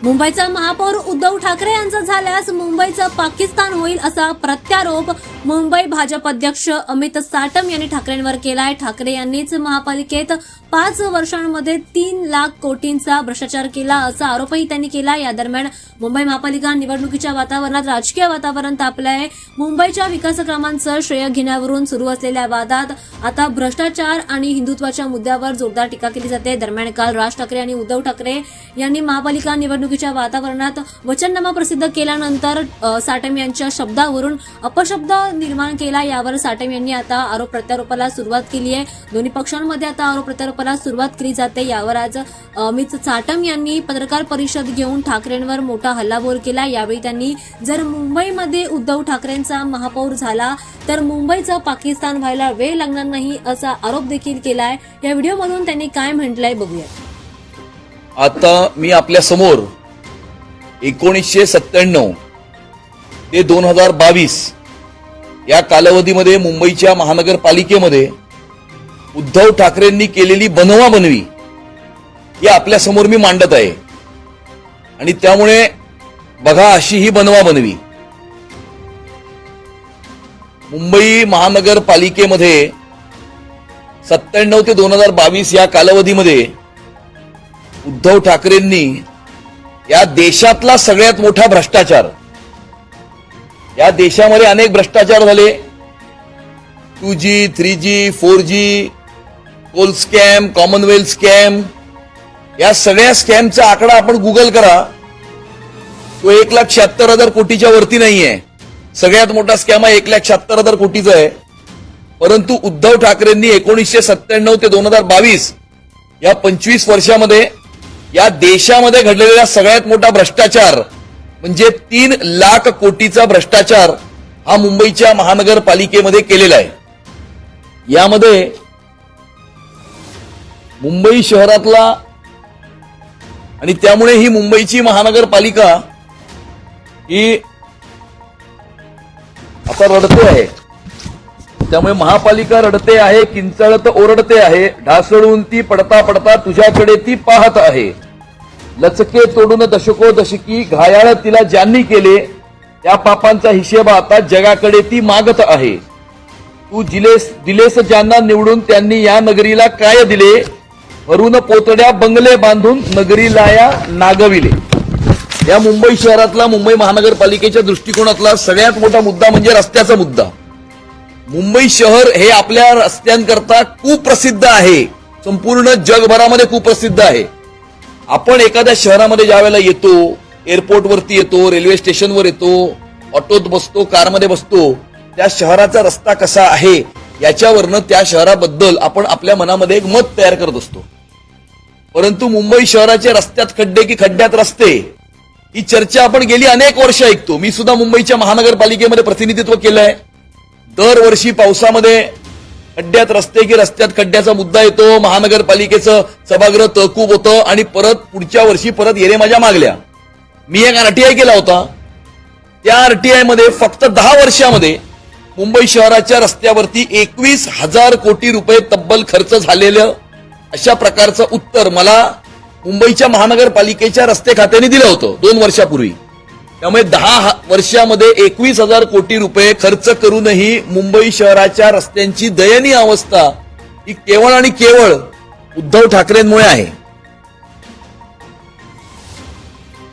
मुंबईचा महापौर उद्धव ठाकरे यांचा झाल्यास मुंबईचं पाकिस्तान होईल असा प्रत्यारोप मुंबई भाजप अध्यक्ष अमित साटम यांनी ठाकरेंवर केलाय। ठाकरे यांनीच महापालिकेत 5 वर्षांमध्ये 3 लाख कोटींचा भ्रष्टाचार केला असा आरोपही त्यांनी केला। या दरम्यान मुंबई महापालिका निवडणुकीच्या वातावरणात राजकीय वातावरण तापलंय। मुंबईच्या विकास कामांचं श्रेय घेण्यावरून सुरू असलेल्या वादात आता भ्रष्टाचार आणि हिंदुत्वाच्या मुद्द्यावर जोरदार टीका केली जाते। दरम्यान काल राज ठाकरे आणि उद्धव ठाकरे यांनी महापालिका निवडणुकीच्या वातावरणात वचननामा प्रसिद्ध केल्यानंतर साटम यांच्या शब्दावरून अपशब्द निर्माण केला। यावर साटम यांनी आता आरोप प्रत्यारोपाला सुरुवात केली आहे। दोन्ही पक्षांमध्ये आता आरोप प्रत्यारोपाला सुरुवात केली जाते। यावर आज अमित साटम यांनी पत्रकार परिषद घेऊन ठाकरेंवर मोठा हल्लाबोल केला। यावेळी त्यांनी जर मुंबईमध्ये उद्धव ठाकरेंचा महापौर झाला तर मुंबईचं पाकिस्तान व्हायला वेळ लागणार नाही असा आरोप देखील केलाय। या व्हिडिओमधून त्यांनी काय म्हटलंय बघूया। आता मी आपल्या समोर 1997 ते 2022 या कालावधीमध्ये मुंबईच्या महानगरपालिकेमध्ये उद्धव ठाकरेंनी केलेली बनवाबनवी ही आपल्या समोर मी मांडत आहे। आणि त्यामुळे बघा अशी ही बनवाबनवी मुंबई महानगरपालिकेमध्ये 97 ते 2022 या कालावधीमध्ये उद्धव ठाकरेंनी या देशातला सगळ्यात मोठा भ्रष्टाचार, या देशामध्ये अनेक भ्रष्टाचार झाले, 2G, 3G, 4G, Coal scam, Commonwealth scam, या सगळ्या स्कॅमचा आकडा आपण गुगल करा, तो 1,76,000 कोटीच्या वरती नाहीये। सगळ्यात मोठा स्कॅम हा 1,76,000 कोटीचा आहे। परंतु उद्धव ठाकरेंनी 1997 ते 2022 या 25 वर्षामध्ये या देशामध्ये घडलेला सगळ्यात मोठा भ्रष्टाचार म्हणजे 3 लाख कोटीचा भ्रष्टाचार हा मुंबईच्या महानगरपालिकेमध्ये केलेला आहे। यामध्ये मुंबई शहरातला आणि त्यामुळे ही मुंबईची महानगरपालिका ही आता रडते आहे। त्यामुळे महापालिका रडते आहे, किंचाळत ओरडते आहे, ढासळून ती पडता पडता तुझ्याकडे ती पाहत आहे। लचके तोडून दशको दशकी घायाळ तिला ज्यांनी केले त्या पापांचा हिशेब आता जगाकडे ती मागत आहे। तू दिलेस ज्यांना निवडून त्यांनी या नगरीला काय दिले, भरून पोतड्या बंगले बांधून नगरीला या नागविले। या मुंबई शहरातला, मुंबई महानगरपालिकेच्या दृष्टिकोनातला सगळ्यात मोठा मुद्दा म्हणजे रस्त्याचा मुद्दा। मुंबई शहर हे आपल्या रस्त्यांकरता कुप्रसिद्ध आहे, संपूर्ण जगभरामध्ये कुप्रसिद्ध आहे। आपण एखाद्या शहरामध्ये ज्यावेळेला येतो, एअरपोर्टवरती येतो, रेल्वे स्टेशनवर येतो, ऑटोत बसतो, कारमध्ये बसतो, त्या शहराचा रस्ता कसा आहे याच्यावरनं त्या शहराबद्दल आपण आपल्या मनामध्ये एक मत तयार करत असतो। परंतु मुंबई शहराचे रस्त्यात खड्डे की खड्ड्यात रस्ते ही चर्चा आपण गेली अनेक वर्ष ऐकतो। मी सुद्धा मुंबईच्या महानगरपालिकेमध्ये प्रतिनिधित्व केलंय। दरवर्षी पावसामध्ये खड्ड्यात रस्ते की रस्त्यात खड्ड्याचा मुद्दा येतो, महानगरपालिकेचं सभागृह तहकूब होतं आणि परत पुढच्या वर्षी परत येरे माझ्या मागल्या। मी एक RTI केला होता। त्या RTI मध्ये फक्त 10 वर्षामध्ये मुंबई शहराच्या रस्त्यावरती 21,000 कोटी रुपये तब्बल खर्च झालेलं अशा प्रकारचं उत्तर मला मुंबईच्या महानगरपालिकेच्या रस्ते खात्याने दिलं होतं 2 वर्षापूर्वी। त्यामुळे 10 वर्षामध्ये 21,000 कोटी रुपये खर्च करूनही मुंबई शहराच्या रस्त्यांची दयनीय अवस्था ही केवळ आणि केवळ उद्धव ठाकरेंमुळे आहे।